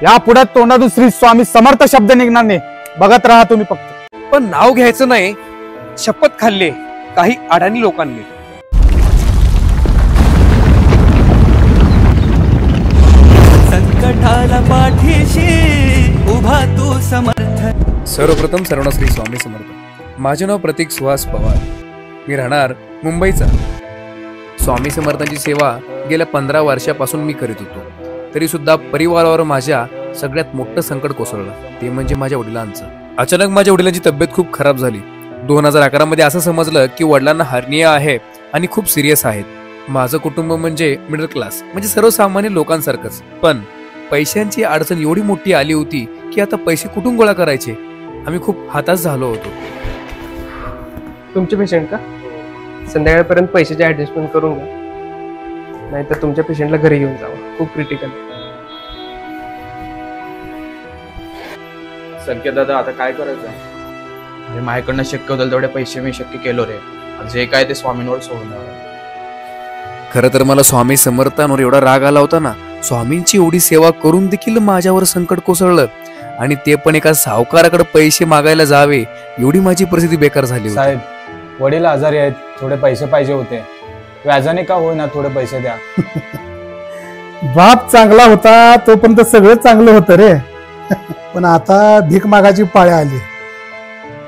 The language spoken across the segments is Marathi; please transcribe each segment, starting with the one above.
या पुढे तोंडातून श्री स्वामी समर्थ शब्द निघणार नाही, बघत राहा तुम्ही फक्त. पण नाव घ्यायचं नाही, शपथ खाल्ली काही अडाणी लोकांनी. संकटाला पाठीशी उभा तू समर्थ. सर्वप्रथम सर्वांना श्री स्वामी समर्थ. माझे नाव प्रतीक सुहास पवार, मी राहणार मुंबईचा. स्वामी समर्थांची सेवा गेल्या 15 वर्षापासून मी करीत होतो. तरी सुद्धा परिवारावर माझ्या सगळ्यात मोठं संकट कोसळलं, ते म्हणजे माझ्या वडिलांचं. अचानक माझ्या वडिलांची तब्येत खूप खराब झाली. 2011 मध्ये असं समजलं की वडिलांना हर्निया आहे आणि खूप सिरियस आहेत. माझं कुटुंब म्हणजे मिडल क्लास, म्हणजे सर्वसामान्य लोकांसारखंच. पण पैशांची अडचण एवढी मोठी आली होती की आता पैसे कुठून गोळा करायचे, आम्ही खूप हताश झालो होतो. तुमचे पेशंट का? संध्याकाळपर्यंत पैशाची ऍडजस्टमेंट करून घ्या, नाहीतर तुमच्या पेशंटला घरी घेऊन जावं, खूप क्रिटिकल. संकेत दादा, आता काय करायचं? अरे माझ्याकडनं शक्य होतील तेवढे पैसे मी शक्य केलो रे. जे काय ते स्वामींवर सोडून द्यावं. खरं तर मला स्वामी समर्थांवर एवढा राग आला होता ना. स्वामींची एवढी सेवा करून देखील माझ्यावर संकट कोसळलं, आणि ते पण एका सावकाराकडे पैसे मागायला जावे एवढी माझी परिस्थिती बेकार झाली. साहेब, वडील आजारी आहेत, थोडे पैसे पाहिजे होते. व्याजाने का होईना थोडे पैसे द्या. बाप चांगला होता तोपर्यंत सगळं चांगलं होतं रे. पण आता भीक मागायची पाळी आली.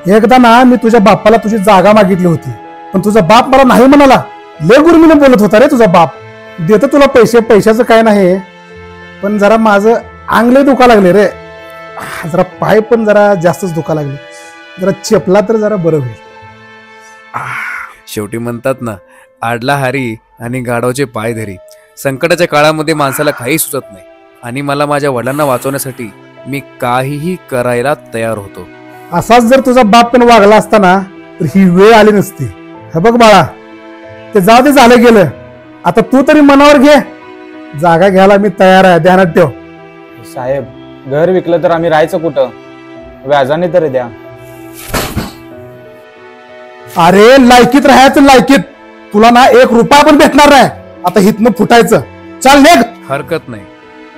एकदा ना मी तुझ्या बापाला तुझी जागा मागितली होती, पण तुझा बाप मला नाही म्हणाला. लय गुरमीने बोलत होता रे तुझा बाप. देतो तुला पैसे, पैशाचं काय नाही, पण जरा माझं अंगले दुखा लागले रे. जरा पाय पण जरा जास्तच दुखा लागले. जरा चेपला तर जरा बरं होईल. शेवटी म्हणतात ना, आडला हारी आणि गाढवाचे पाय धरी. संकटाच्या काळामध्ये माणसाला काही सुचत नाही, आणि मला माझ्या वडिलांना वाचवण्यासाठी मी काहीही करायला तयार होतो. असाच जर तुझा बाप पण वागला असता ना तर ही वेळ आली नसती. हे बघ बाळा, ते जाऊ दे, झालं गेलं. आता तू तरी मनावर घे, जागा घ्यायला मी तयार आहे, ध्यानात ठेव. साहेब, घर विकलं तर आम्ही राहायचं कुठं? व्याजाने तरी द्या. अरे लायकीत राहायचं, लायकीत. तुला ना 1 रुपया पण भेटणार नाही. आता हितनं फुटायचं. चाल निघ. हरकत नाही,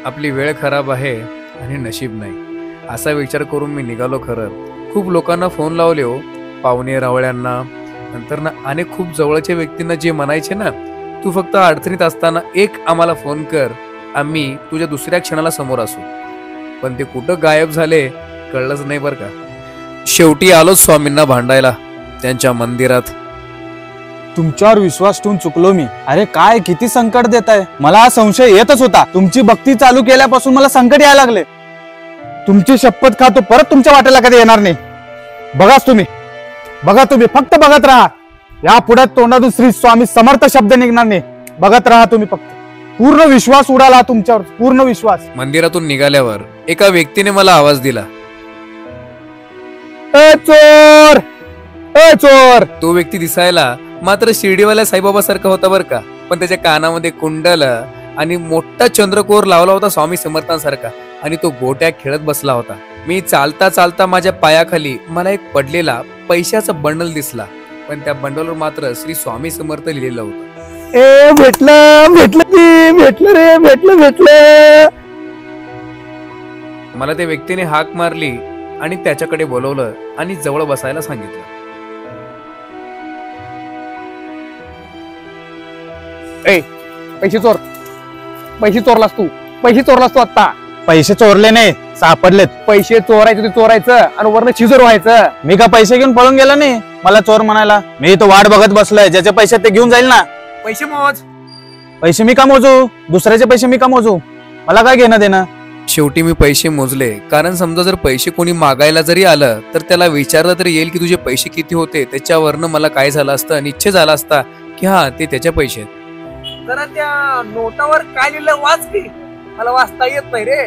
आपली वेळ खराब आहे आणि नशीब नाही, असा विचार करून मी निघालो. खरं खूप लोकांना फोन लावले हो, पाहुणे रावळ्यांना, नंतर ना अनेक खूप जवळच्या व्यक्तींना, जे म्हणायचे ना, तू फक्त अडचणीत असताना एक आम्हाला फोन कर, आम्ही तुझ्या दुसऱ्या क्षणाला समोर असू. पण ते कुठं गायब झाले कळलंच नाही बरं का. शेवटी आलोच स्वामींना भांडायला त्यांच्या मंदिरात. तुमच्यावर विश्वास ठेवून चुकलो मी. अरे काय किती संकट देताय, मला संशय येतच होता. तुमची भक्ती चालू केल्यापासून मला संकट यायला लागले. तुमची शपथ खातो, परत तुमच्या वाटेला कधी येणार नाही. बघाच तुम्ही, बघा तुम्ही, फक्त बघत राहा. या पुढे तोंडातून श्री स्वामी समर्थ शब्द निघणार नाही, बघत राहा तुम्ही फक्त. पूर्ण विश्वास उडाला तुमच्यावर, पूर्ण विश्वास. मंदिरातून निघाल्यावर एका व्यक्तीने मला आवाज दिला, ए चोर, ए चोर. तो व्यक्ती दिसायला मात्र शिर्डीवाल्या साईबाबा सारखा होता बरं का, पण त्याच्या कानामध्ये कुंडल आणि मोठा चंद्रकोर लावला होता स्वामी समर्थांसारखा, आणि तो गोट्या खेळत बसला होता. मी चालता चालता माझ्या पायाखाली मला एक पडलेला पैशाचा बंडल दिसला, पण त्या बंडलवर मात्र श्री स्वामी समर्थ लिहिलेलं होतं. ए भेटलं, भेटलं की, भेटलं रे, भेटलं, भेटलं. मला त्या व्यक्तीने हाक मारली आणि त्याच्याकडे बोलवलं आणि जवळ बसायला सांगितलं. ए पैसे चोर, पैसे चोरलास तू, पैसे चोरलास तू. आता पैसे चोरले नाही, सापडलेत. पैसे चोरायचे ते चोरायचं आणि वरनं चिजोर व्हायचं. मी का पैसे घेऊन पळून गेला नाही मला चोर म्हणायला? मी तो वाट बघत बसलोय, ज्याचे पैसे ते घेऊन जाईल ना. पैसे मोज. पैसे मी का मोजू? दुसऱ्याचे पैसे मी का मोजू? मला काय घेणं देणं? शेवटी मी पैसे मोजले, कारण समजा जर पैसे कोणी मागायला जरी आलं तर त्याला विचारलं तरी येईल की तुझे पैसे किती होते. त्याच्यावरनं मला काय झालं असतं, निश्चय झाला असता की हा ते त्याच्या पैसे आहेत. जरा त्या नोटावर काय लिहिलं वाच की, मला वाचता येत नाही रे.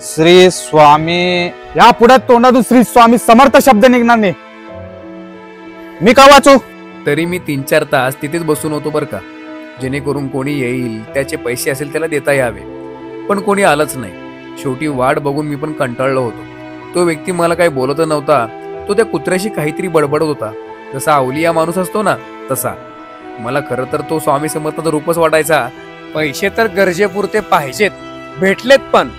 श्री स्वामी. या पुढे तोंडातून श्री स्वामी समर्थ शब्द निघणार नाही, मी का वाचू? तरी मी 3-4 तास तिथेच बसून होतो बरं का, जेणेकरून कोणी येईल, त्याचे पैसे असेल त्याला देता यावे. पण कोणी आलंच नाही. शेवटी वाट बघून मी पण कंटाळलो होतो. तो व्यक्ती मला काही बोलत नव्हता, तो त्या कुत्र्याशी काहीतरी बडबडत होता. जसा अवलिया माणूस असतो ना तसा. मला खरं तर तो स्वामी समर्थाचा रूपच वाटायचा. पैसे तर गरजेपुरते पाहिजेत, भेटलेत पण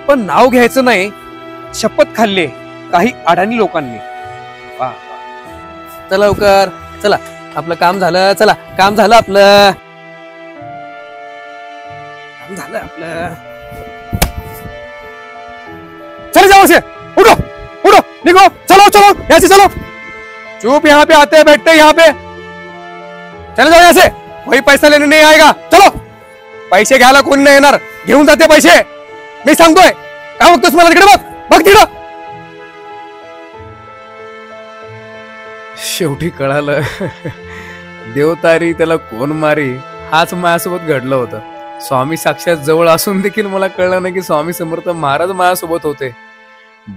पण नाव घ्यायचं नाही, शपथ खाल्ली काही अडाणी लोकांनी. वा, वा. चला लवकर, चला आपलं काम झालं, चला काम झालं आपलं, काम झालं आपलं. चले जाओ से, उठो उठो, निको, चलो चलो यहाँ से चलो. चुप, यहाँ पे आते हैं बैठते हैं यहाँ पे. चले जाओ यहाँ से, कोई पैसा लेने नहीं आएगा. चलो, पैसे घ्यायला कोणी नाही येणार, घेऊन जाते पैसे. मी सांगतोय, काय बघतोस मला तिकडे, बघ बघ तिकडं. शेवटी कळालं देवतारी त्याला कोण मारी, हाच माझ्यासोबत घडलं होतं. स्वामी साक्षात जवळ असून देखील मला कळलं नाही की स्वामी समर्थ महाराज माझ्यासोबत होते.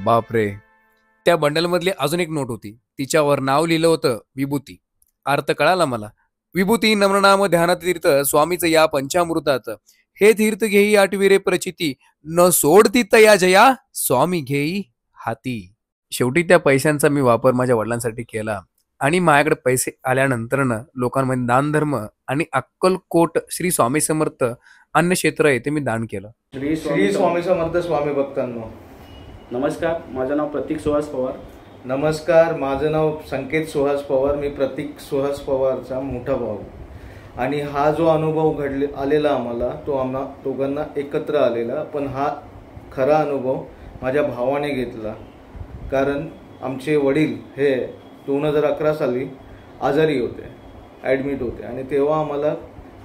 बापरे. त्या बंडल मधली अजून एक नोट होती, तिच्यावर नाव लिहिलं होतं विभूती. अर्थ कळाला मला. विभूती नम्रनाम ध्यान तीर्थ स्वामीचं या पंचामृतात, हे तीर्थ घेई आठविरे प्रचिती, न सोडती तया जया स्वामी घेई हाती. शेवटी त्या पैशांचा मी वापर माझ्या वडिलांसाठी केला आणि माझ्याकडे पैसे आल्यानंतरनं लोकांमध्ये दानधर्म आणि अक्कलकोट श्री स्वामी समर्थ अन्न क्षेत्र येथे मी दान केलं. श्री स्वामी समर्थ स्वामी भक्तांनो नमस्कार, माझं नाव प्रतीक सुहास पवार. नमस्कार, माझं नाव संकेत सुहास पवार. मी प्रतीक सुहास पवारचा मोठा भाऊ. आणि हा जो अनुभव आलेला आम्हाला, तो आम्हा दोघांना एकत्र आलेला, पण हा खरा अनुभव माझ्या भावाने घेतला. कारण आमचे वडील हे 2011 साली आजारी होते, ॲडमिट होते, आणि तेव्हा आम्हाला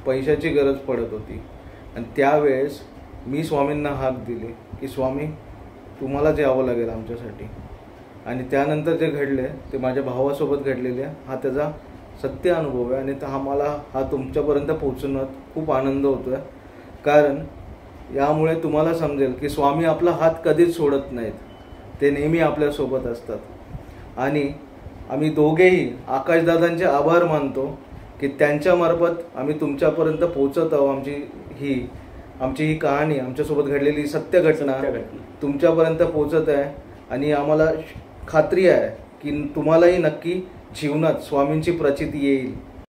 पैशाची गरज पडत होती. आणि त्यावेळेस मी स्वामींना हाक दिली की स्वामी तुम्हालाच यावं लागेल आमच्यासाठी. आणि त्यानंतर जे घडले ते माझ्या भावासोबत घडलेले, हा त्याचा सत्य अनुभव आहे. आणि मला हा तुमच्यापर्यंत पोहोचवण्यात खूप आनंद होतो आहे. कारण यामुळे तुम्हाला समजेल की स्वामी आपला हात कधीच सोडत नाहीत, ते नेहमी आपल्यासोबत असतात. आणि आम्ही दोघेही आकाशदादांचे आभार मानतो की त्यांच्यामार्फत आम्ही तुमच्यापर्यंत पोहोचत आहोत. आमची ही कहाणी, आमच्यासोबत घडलेली सत्य घटना तुमच्यापर्यंत पोहोचत आहे. आणि आम्हाला खात्री आहे की तुम्हालाही नक्की जीवनात स्वामींची प्रचिती येईल.